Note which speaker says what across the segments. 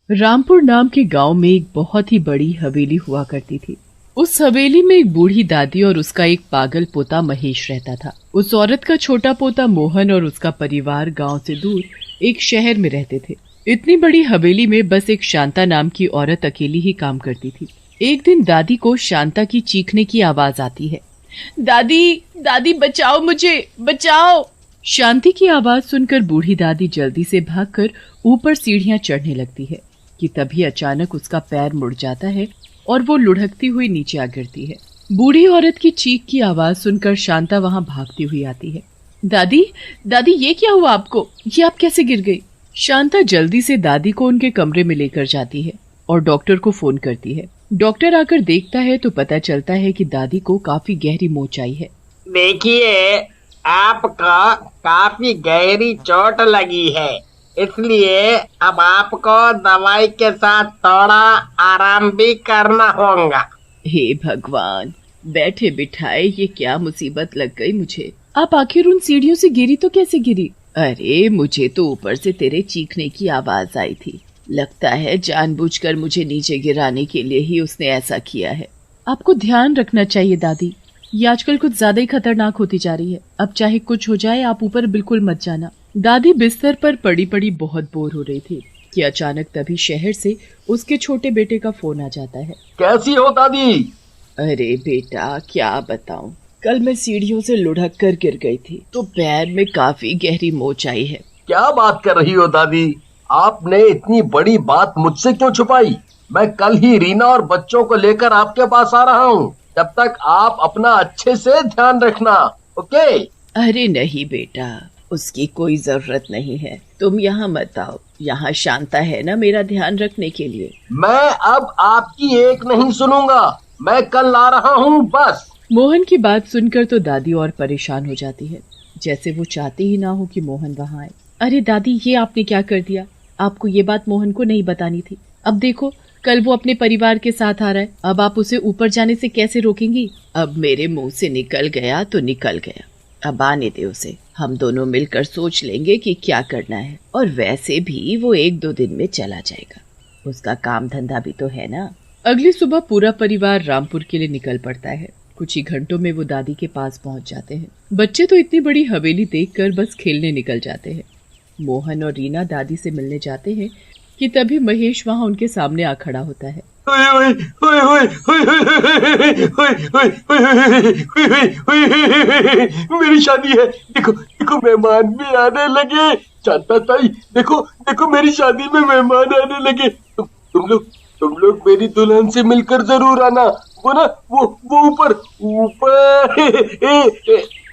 Speaker 1: रामपुर नाम के गांव में एक बहुत ही बड़ी हवेली हुआ करती थी। उस हवेली में एक बूढ़ी दादी और उसका एक पागल पोता महेश रहता था। उस औरत का छोटा पोता मोहन और उसका परिवार गांव से दूर एक शहर में रहते थे। इतनी बड़ी हवेली में बस एक शांता नाम की औरत अकेली ही काम करती थी। एक दिन दादी को शांता की चीखने की आवाज आती है। दादी, दादी बचाओ, मुझे बचाओ। शांति की आवाज सुनकर बूढ़ी दादी जल्दी से भागकर ऊपर सीढ़ियां चढ़ने लगती है कि तभी अचानक उसका पैर मुड़ जाता है और वो लुढ़कती हुई नीचे आ गिरती है। बूढ़ी औरत की चीख की आवाज सुनकर शांता वहां भागती हुई आती है। दादी, दादी ये क्या हुआ आपको? ये आप कैसे गिर गई? शांता जल्दी से दादी को उनके कमरे में लेकर जाती है और डॉक्टर को फोन करती है। डॉक्टर आकर देखता है तो पता चलता है कि दादी को काफी गहरी मोच आई है।
Speaker 2: देखिए, आपको काफी गहरी चोट लगी है, इसलिए अब आपको दवाई के साथ थोड़ा आराम भी करना होगा।
Speaker 1: हे भगवान, बैठे बिठाए ये क्या मुसीबत लग गई मुझे। आप आखिर उन सीढ़ियों से गिरी तो कैसे गिरी? अरे मुझे तो ऊपर से तेरे चीखने की आवाज आई थी। लगता है जानबूझकर मुझे नीचे गिराने के लिए ही उसने ऐसा किया है। आपको ध्यान रखना चाहिए दादी, ये आजकल कुछ ज्यादा ही खतरनाक होती जा रही है। अब चाहे कुछ हो जाए आप ऊपर बिल्कुल मत जाना। दादी बिस्तर पर पड़ी पड़ी बहुत बोर हो रही थी कि अचानक तभी शहर से उसके छोटे बेटे का फोन आ जाता है।
Speaker 3: कैसी हो दादी?
Speaker 1: अरे बेटा क्या बताऊं, कल मैं सीढ़ियों से लुढ़क कर गिर गई थी तो पैर में काफी गहरी मोच आई है।
Speaker 3: क्या बात कर रही हो दादी? आपने इतनी बड़ी बात मुझसे क्यों छुपाई? मैं कल ही रीना और बच्चों को लेकर आपके पास आ रहा हूँ। तब तक आप अपना अच्छे से ध्यान रखना, ओके?
Speaker 1: अरे नहीं बेटा, उसकी कोई जरूरत नहीं है। तुम यहाँ मत आओ, यहाँ शांता है ना मेरा ध्यान रखने के लिए।
Speaker 3: मैं अब आपकी एक नहीं सुनूंगा, मैं कल आ रहा हूँ बस।
Speaker 1: मोहन की बात सुनकर तो दादी और परेशान हो जाती है, जैसे वो चाहती ही ना हो कि मोहन वहाँ आए। अरे दादी, ये आपने क्या कर दिया? आपको ये बात मोहन को नहीं बतानी थी। अब देखो, कल वो अपने परिवार के साथ आ रहा है, अब आप उसे ऊपर जाने से कैसे रोकेंगी? अब मेरे मुंह से निकल गया तो निकल गया, अब आने दे उसे। हम दोनों मिलकर सोच लेंगे कि क्या करना है, और वैसे भी वो 1-2 दिन में चला जाएगा, उसका काम धंधा भी तो है ना। अगली सुबह पूरा परिवार रामपुर के लिए निकल पड़ता है। कुछ ही घंटों में वो दादी के पास पहुंच जाते हैं। बच्चे तो इतनी बड़ी हवेली देखकर बस खेलने निकल जाते हैं। मोहन और रीना दादी से मिलने जाते हैं कि तभी महेश वहाँ उनके सामने आ खड़ा होता है।
Speaker 3: मेरी शादी है, देखो देखो मेहमान भी आने लगे। चाचा ताई, देखो देखो मेरी शादी में मेहमान आने लगे। तुम लोग मेरी दुल्हन से मिलकर जरूर आना। वो ना वो ऊपर ऊपर।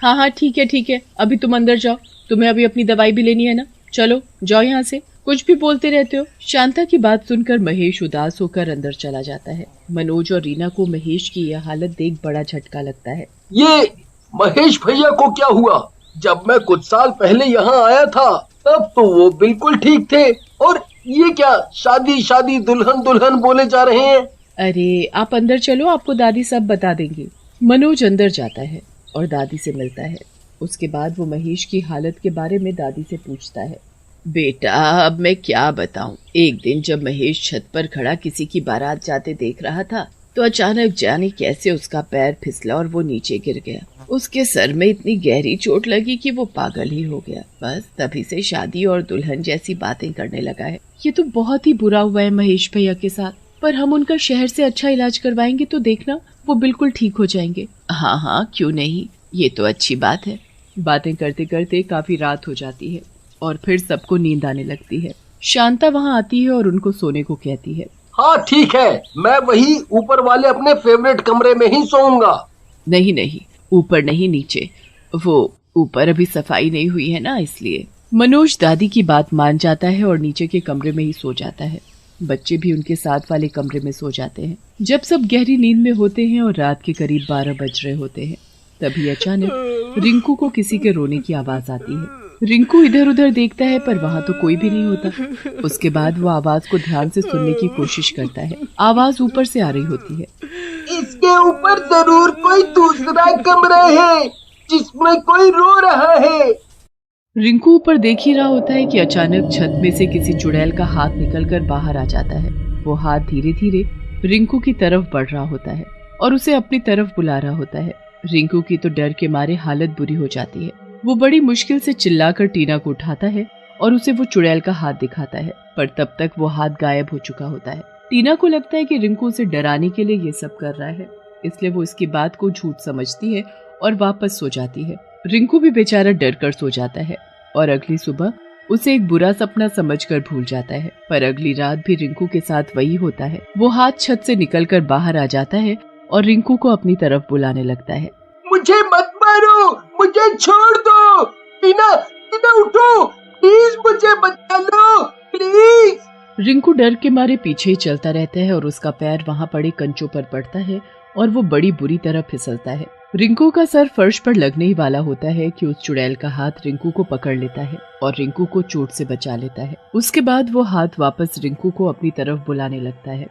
Speaker 1: हाँ ठीक है, अभी तुम अंदर जाओ, तुम्हें अभी अपनी दवाई भी लेनी है ना। चलो जाओ यहाँ से, कुछ भी बोलते रहते हो। शांता की बात सुनकर महेश उदास होकर अंदर चला जाता है। मनोज और रीना को महेश की यह हालत देख बड़ा झटका लगता है।
Speaker 3: ये महेश भैया को क्या हुआ? जब मैं कुछ साल पहले यहाँ आया था तब तो वो बिल्कुल ठीक थे, और ये क्या शादी शादी दुल्हन दुल्हन बोले जा रहे हैं?
Speaker 1: अरे आप अंदर चलो, आपको दादी सब बता देंगी। मनोज अंदर जाता है और दादी से मिलता है। उसके बाद वो महेश की हालत के बारे में दादी से पूछता है। बेटा अब मैं क्या बताऊं, एक दिन जब महेश छत पर खड़ा किसी की बारात जाते देख रहा था तो अचानक जाने कैसे उसका पैर फिसला और वो नीचे गिर गया। उसके सर में इतनी गहरी चोट लगी कि वो पागल ही हो गया। बस तभी से शादी और दुल्हन जैसी बातें करने लगा है। ये तो बहुत ही बुरा हुआ है महेश भैया के साथ, पर हम उनका शहर से अच्छा इलाज करवाएंगे तो देखना वो बिल्कुल ठीक हो जाएंगे। हाँ क्यों नहीं, ये तो अच्छी बात है। बातें करते करते काफी रात हो जाती है और फिर सबको नींद आने लगती है। शांता वहाँ आती है और उनको सोने को कहती है।
Speaker 3: हाँ ठीक है, मैं वही ऊपर वाले अपने फेवरेट कमरे में ही सोऊंगा।
Speaker 1: नहीं, ऊपर नहीं नीचे, वो ऊपर अभी सफाई नहीं हुई है ना, इसलिए। मनोज दादी की बात मान जाता है और नीचे के कमरे में ही सो जाता है। बच्चे भी उनके साथ वाले कमरे में सो जाते हैं। जब सब गहरी नींद में होते हैं और रात के करीब 12 बज रहे होते हैं, तभी अचानक रिंकू को किसी के रोने की आवाज आती है। रिंकू इधर उधर देखता है पर वहाँ तो कोई भी नहीं होता। उसके बाद वो आवाज को ध्यान से सुनने की कोशिश करता है। आवाज ऊपर से आ रही होती है।
Speaker 3: इसके ऊपर जरूर कोई दूसरा कमरा है जिसमें कोई रो रहा है।
Speaker 1: रिंकू ऊपर देख ही रहा होता है कि अचानक छत में से किसी चुड़ैल का हाथ निकलकर बाहर आ जाता है। वो हाथ धीरे धीरे रिंकू की तरफ बढ़ रहा होता है और उसे अपनी तरफ बुला रहा होता है। रिंकू की तो डर के मारे हालत बुरी हो जाती है। वो बड़ी मुश्किल से चिल्लाकर टीना को उठाता है और उसे वो चुड़ैल का हाथ दिखाता है, पर तब तक वो हाथ गायब हो चुका होता है। टीना को लगता है कि रिंकू उसे डराने के लिए ये सब कर रहा है, इसलिए वो इसकी बात को झूठ समझती है और वापस सो जाती है। रिंकू भी बेचारा डर कर सो जाता है और अगली सुबह उसे एक बुरा सपना समझकर भूल जाता है। पर अगली रात भी रिंकू के साथ वही होता है। वो हाथ छत से निकलकर बाहर आ जाता है और रिंकू को अपनी तरफ बुलाने लगता है।
Speaker 3: मुझे मत मारो, मुझे छोड़ दो। टीना, टीना उठो, प्लीज मुझे बचा लो, प्लीज।
Speaker 1: रिंकू डर के मारे पीछे ही चलता रहता है और उसका पैर वहाँ पड़े कंचों पर पड़ता है और वो बड़ी बुरी तरह फिसलता है। रिंकू का सर फर्श पर लगने ही वाला होता है कि उस चुड़ैल का हाथ रिंकू को पकड़ लेता है और रिंकू को चोट से बचा लेता है। उसके बाद वो हाथ वापस रिंकू को अपनी तरफ बुलाने लगता है।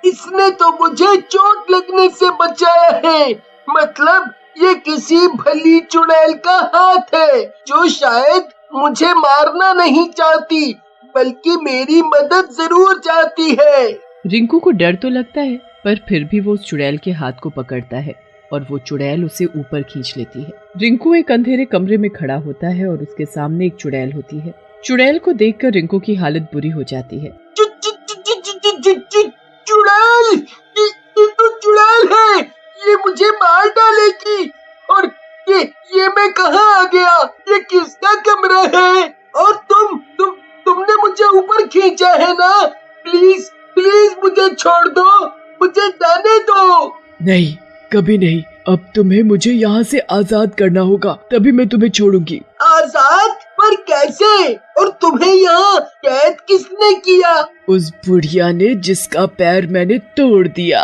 Speaker 3: इसने तो मुझे चोट लगने से बचाया है, मतलब ये किसी भली चुड़ैल का हाथ है जो शायद मुझे मारना नहीं चाहती बल्कि मेरी मदद जरूर चाहती है।
Speaker 1: रिंकू को डर तो लगता है, पर फिर भी वो उस चुड़ैल के हाथ को पकड़ता है और वो चुड़ैल उसे ऊपर खींच लेती है। रिंकू एक अंधेरे कमरे में खड़ा होता है और उसके सामने एक चुड़ैल होती है। चुड़ैल को देखकर रिंकू की हालत बुरी हो जाती है।
Speaker 3: चुड़ैल, ये तो चुड़ैल है, ये मुझे मार डालेगी। और ये मैं कहाँ आ गया? ये किसका कमरा है? और तुमने मुझे ऊपर खींचा है ना? प्लीज प्लीज मुझे छोड़ दो, मुझे जाने दो।
Speaker 1: नहीं, कभी नहीं। अब तुम्हें मुझे यहाँ से आजाद करना होगा, तभी मैं तुम्हें छोड़ूंगी।
Speaker 3: आजाद? पर कैसे? और तुम्हें यहाँ कैद किसने किया?
Speaker 1: उस बुढ़िया ने जिसका पैर मैंने तोड़ दिया।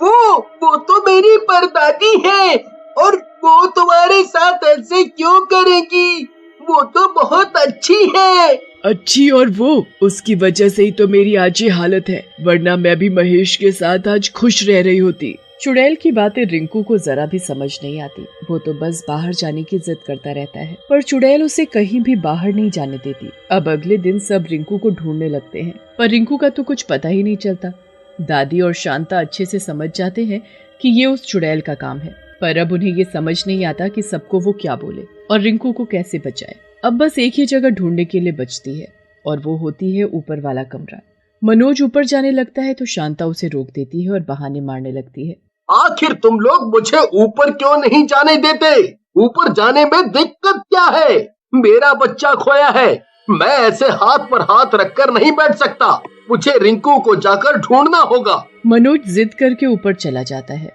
Speaker 3: वो तो मेरी परदादी है, और वो तुम्हारे साथ ऐसे क्यों करेगी? वो तो बहुत अच्छी है।
Speaker 1: अच्छी? और वो उसकी वजह से ही तो मेरी आज ये हालत है, वरना मैं भी महेश के साथ आज खुश रह रही होती। चुड़ैल की बातें रिंकू को जरा भी समझ नहीं आती। वो तो बस बाहर जाने की जिद करता रहता है, पर चुड़ैल उसे कहीं भी बाहर नहीं जाने देती। अब अगले दिन सब रिंकू को ढूंढने लगते हैं, पर रिंकू का तो कुछ पता ही नहीं चलता। दादी और शांता अच्छे से समझ जाते हैं कि ये उस चुड़ैल का काम है, पर अब उन्हें ये समझ नहीं आता कि सबको वो क्या बोले और रिंकू को कैसे बचाए। अब बस एक ही जगह ढूंढने के लिए बचती है, और वो होती है ऊपर वाला कमरा। मनोज ऊपर जाने लगता है तो शांता उसे रोक देती है और बहाने मारने लगती है।
Speaker 3: आखिर तुम लोग मुझे ऊपर क्यों नहीं जाने देते? ऊपर जाने में दिक्कत क्या है? मेरा बच्चा खोया है, मैं ऐसे हाथ पर हाथ रखकर नहीं बैठ सकता। मुझे रिंकू को जाकर ढूंढना होगा।
Speaker 1: मनोज जिद करके ऊपर चला जाता है,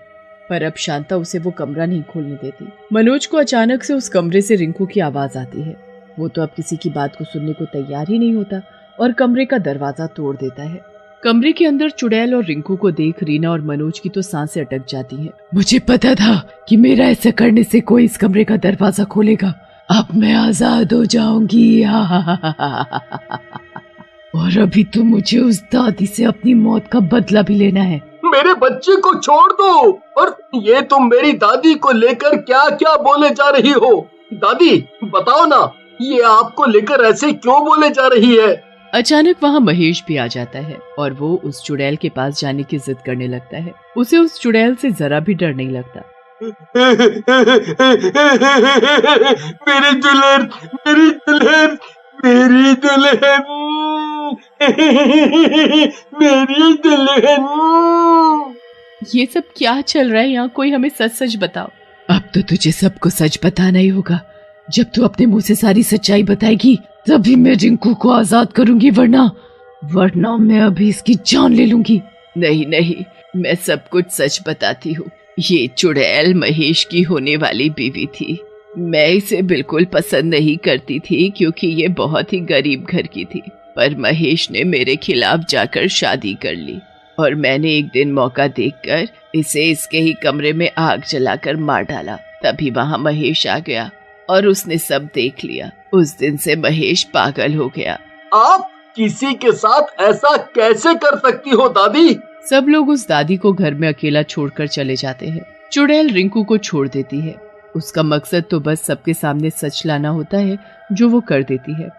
Speaker 1: पर अब शांता उसे वो कमरा नहीं खोलने देती। मनोज को अचानक से उस कमरे से रिंकू की आवाज आती है। वो तो अब किसी की बात को सुनने को तैयार ही नहीं होता और कमरे का दरवाजा तोड़ देता है। कमरे के अंदर चुड़ैल और रिंकू को देख रीना और मनोज की तो सांसें अटक जाती हैं। मुझे पता था कि मेरा ऐसा करने से कोई इस कमरे का दरवाजा खोलेगा। अब मैं आजाद हो जाऊंगी। और अभी तो मुझे उस दादी से अपनी मौत का बदला भी लेना है।
Speaker 3: मेरे बच्चे को छोड़ दो। और ये तुम मेरी दादी को लेकर क्या क्या बोले जा रही हो? दादी बताओ ना, ये आपको लेकर ऐसे क्यों बोले जा रही है?
Speaker 1: अचानक वहाँ महेश भी आ जाता है और वो उस चुड़ैल के पास जाने की जिद करने लगता है। उसे उस चुड़ैल से जरा भी डर नहीं लगता।
Speaker 3: मेरी दुल्हन, मेरी दुल्हन, मेरी दुल्हन, मेरी दुल्हन।
Speaker 1: ये सब क्या चल रहा है यहाँ? कोई हमें सच सच बताओ। अब तो तुझे सबको सच बताना ही होगा। जब तू अपने मुंह से सारी सच्चाई बताएगी तभी मैं रिंकू को आजाद करूंगी, वरना मैं अभी इसकी जान ले लूंगी। नहीं नहीं, मैं सब कुछ सच बताती हूँ। ये चुड़ैल महेश की होने वाली बीवी थी। मैं इसे बिल्कुल पसंद नहीं करती थी क्योंकि ये बहुत ही गरीब घर की थी, पर महेश ने मेरे खिलाफ जाकर शादी कर ली और मैंने एक दिन मौका देखकर इसे इसके ही कमरे में आग जलाकर मार डाला। तभी वहाँ महेश आ गया और उसने सब देख लिया। उस दिन से महेश पागल हो गया।
Speaker 3: आप किसी के साथ ऐसा कैसे कर सकती हो दादी?
Speaker 1: सब लोग उस दादी को घर में अकेला छोड़कर चले जाते हैं। चुड़ैल रिंकू को छोड़ देती है उसका मकसद तो बस सबके सामने सच लाना होता है, जो वो कर देती है।